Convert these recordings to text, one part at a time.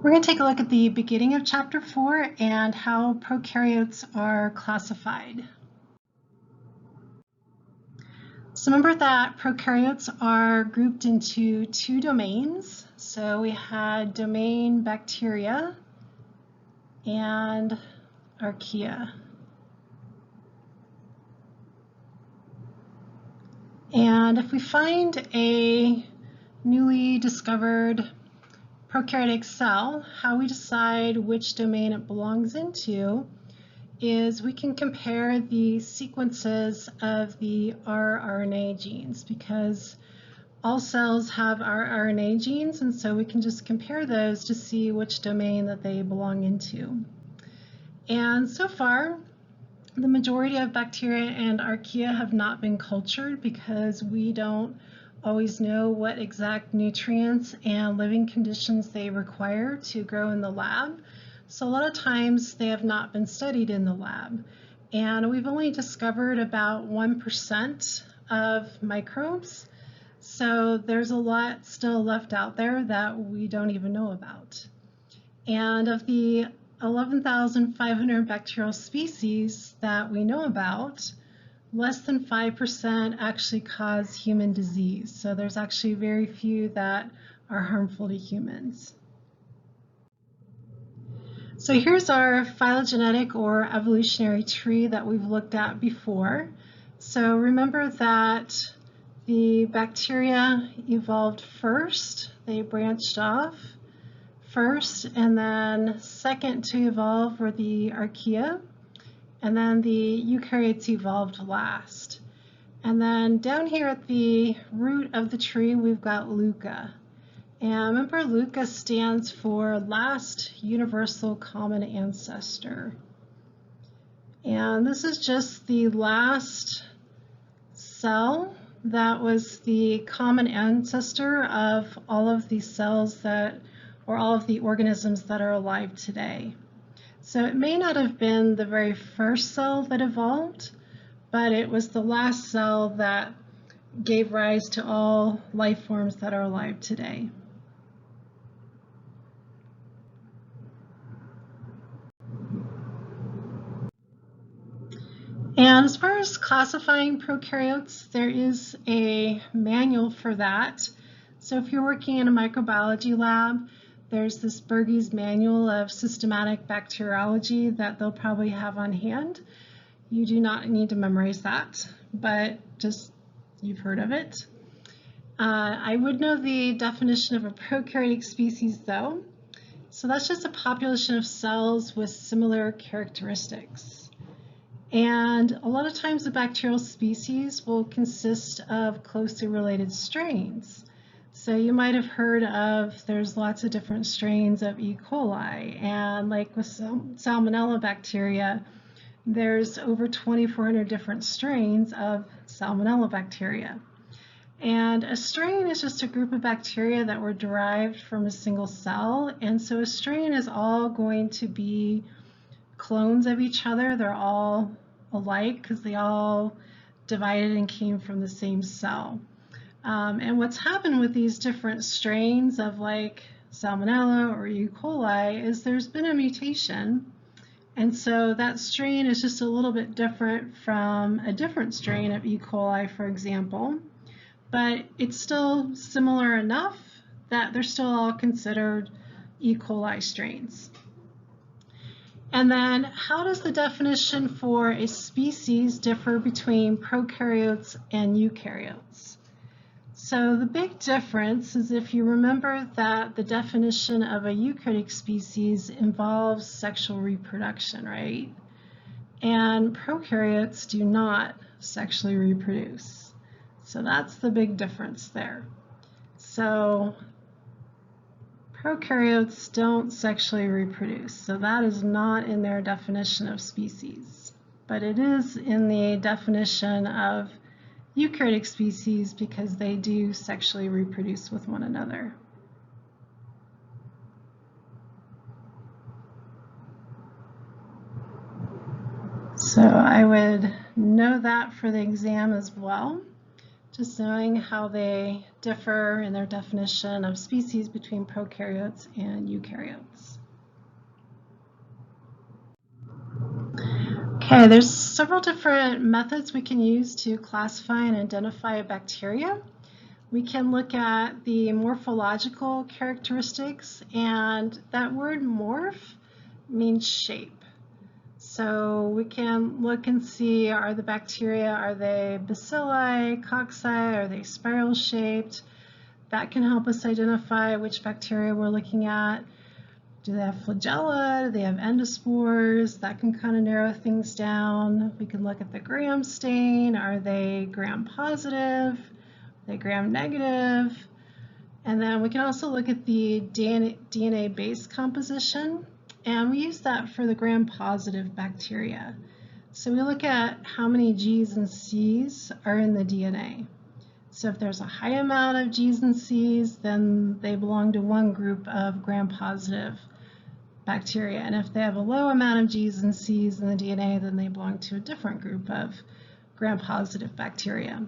We're going to take a look at the beginning of Chapter 4 and how prokaryotes are classified. So remember that prokaryotes are grouped into two domains. So we had domain bacteria and archaea. And if we find a newly discovered prokaryotic cell, how we decide which domain it belongs into is we can compare the sequences of the rRNA genes, because all cells have rRNA genes, and so we can just compare those to see which domain that they belong into. And so far, the majority of bacteria and archaea have not been cultured because we don't always know what exact nutrients and living conditions they require to grow in the lab. So a lot of times they have not been studied in the lab. And we've only discovered about 1% of microbes. So there's a lot still left out there that we don't even know about. And of the 11,500 bacterial species that we know about, less than 5% actually cause human disease. So there's actually very few that are harmful to humans. So here's our phylogenetic or evolutionary tree that we've looked at before. So remember that the bacteria evolved first. They branched off first, and then second to evolve were the archaea. And then the eukaryotes evolved last. And then down here at the root of the tree, we've got LUCA. And remember, LUCA stands for Last Universal Common Ancestor. And this is just the last cell that was the common ancestor of all of the cells that, or all of the organisms that are alive today. So it may not have been the very first cell that evolved, but it was the last cell that gave rise to all life forms that are alive today. And as far as classifying prokaryotes, there is a manual for that. So if you're working in a microbiology lab, there's this Bergey's Manual of Systematic Bacteriology that they'll probably have on hand. You do not need to memorize that, but just you've heard of it. I would know the definition of a prokaryotic species though. So that's just a population of cells with similar characteristics. And a lot of times the bacterial species will consist of closely related strains. So you might have heard of, there's lots of different strains of E. coli, and like with salmonella bacteria, there's over 2,400 different strains of salmonella bacteria. And a strain is just a group of bacteria that were derived from a single cell, and so a strain is all going to be clones of each other. They're all alike because they all divided and came from the same cell. And what's happened with these different strains of like salmonella or E. coli is there's been a mutation, and so that strain is just a little bit different from a different strain of E. coli, for example, but it's still similar enough that they're still all considered E. coli strains. And then how does the definition for a species differ between prokaryotes and eukaryotes? So the big difference is, if you remember, that the definition of a eukaryotic species involves sexual reproduction, right? And prokaryotes do not sexually reproduce. So that's the big difference there. So prokaryotes don't sexually reproduce, so that is not in their definition of species, but it is in the definition of eukaryotic species because they do sexually reproduce with one another. So I would know that for the exam as well. just knowing how they differ in their definition of species between prokaryotes and eukaryotes. Okay, there's several different methods we can use to classify and identify bacteria. We can look at the morphological characteristics, and that word morph means shape. So we can look and see, are the bacteria, are they bacilli, cocci, are they spiral shaped? That can help us identify which bacteria we're looking at. Do they have flagella? Do they have endospores? That can kind of narrow things down. We can look at the gram stain. Are they gram positive? Are they gram negative? And then we can also look at the DNA base composition. And we use that for the gram-positive bacteria. So we look at how many G's and C's are in the DNA. So if there's a high amount of G's and C's, then they belong to one group of gram-positive bacteria. And if they have a low amount of G's and C's in the DNA, then they belong to a different group of gram-positive bacteria.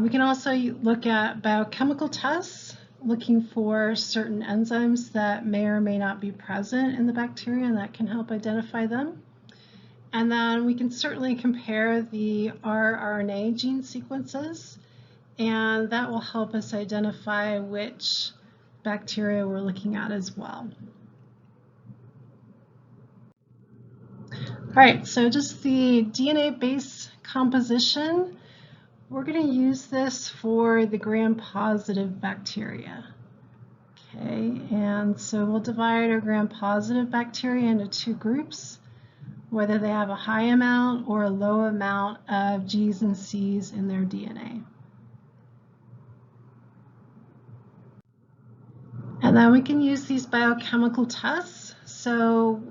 We can also look at biochemical tests, looking for certain enzymes that may or may not be present in the bacteria, and that can help identify them. And then we can certainly compare the rRNA gene sequences, and that will help us identify which bacteria we're looking at as well. All right, so just the DNA base composition. We're going to use this for the gram-positive bacteria. Okay, and so we'll divide our gram-positive bacteria into two groups, whether they have a high amount or a low amount of G's and C's in their DNA. And then we can use these biochemical tests. So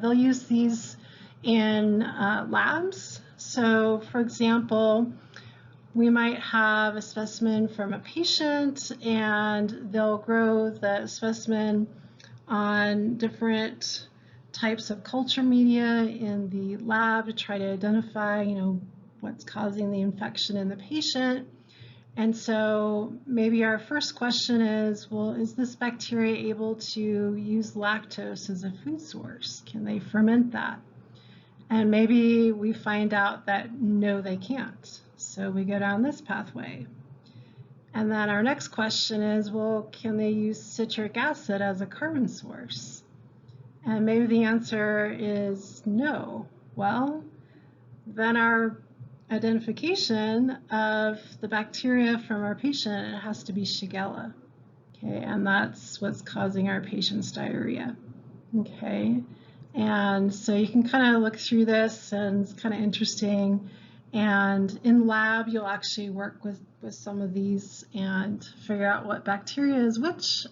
they'll use these in labs. So for example, we might have a specimen from a patient, and they'll grow the specimen on different types of culture media in the lab to try to identify, what's causing the infection in the patient. And so maybe our first question is, well, is this bacteria able to use lactose as a food source? Can they ferment that? And maybe we find out that no, they can't. So we go down this pathway. And then our next question is, well, can they use citric acid as a carbon source? And maybe the answer is no. Well, then our identification of the bacteria from our patient, it has to be Shigella. Okay, and that's what's causing our patient's diarrhea. Okay, and so you can kind of look through this, and it's kind of interesting. And in lab, you'll actually work with some of these and figure out what bacteria is which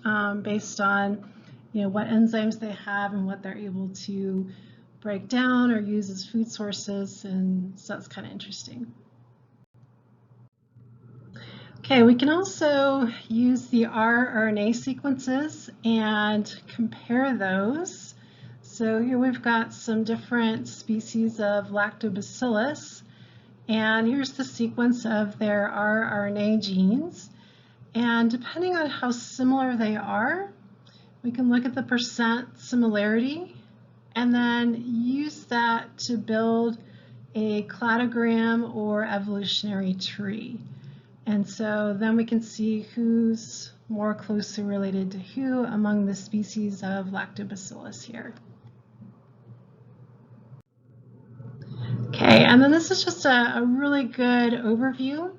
based on what enzymes they have and what they're able to break down or use as food sources, and so that's kind of interesting. Okay, we can also use the rRNA sequences and compare those. So here we've got some different species of lactobacillus. And here's the sequence of their rRNA genes. And depending on how similar they are, we can look at the percent similarity and then use that to build a cladogram or evolutionary tree. And so then we can see who's more closely related to who among the species of lactobacillus here. Okay, and then this is just a really good overview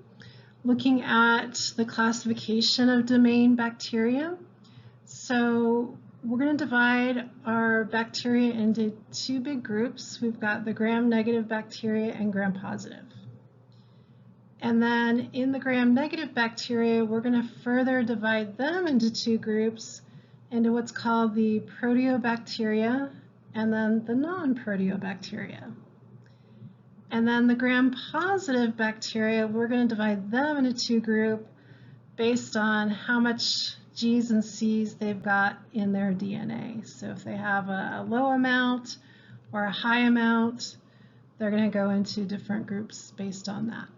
looking at the classification of domain bacteria. So we're going to divide our bacteria into two big groups. We've got the gram-negative bacteria and gram-positive. And then in the gram-negative bacteria, we're going to further divide them into two groups, into what's called the proteobacteria and then the non-proteobacteria. And then the gram-positive bacteria, we're going to divide them into two groups based on how much G's and C's they've got in their DNA. So if they have a low amount or a high amount, they're going to go into different groups based on that.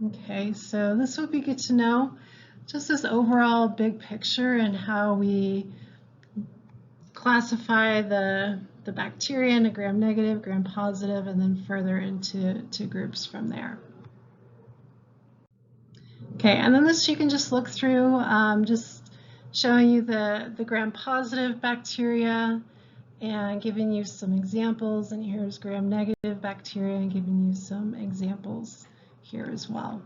Okay, so this would be good to know, just this overall big picture and how we classify the bacteria into gram-negative, gram-positive, and then further into groups from there. Okay, and then this you can just look through, just showing you the gram-positive bacteria and giving you some examples, and here's gram-negative bacteria and giving you some examples here as well.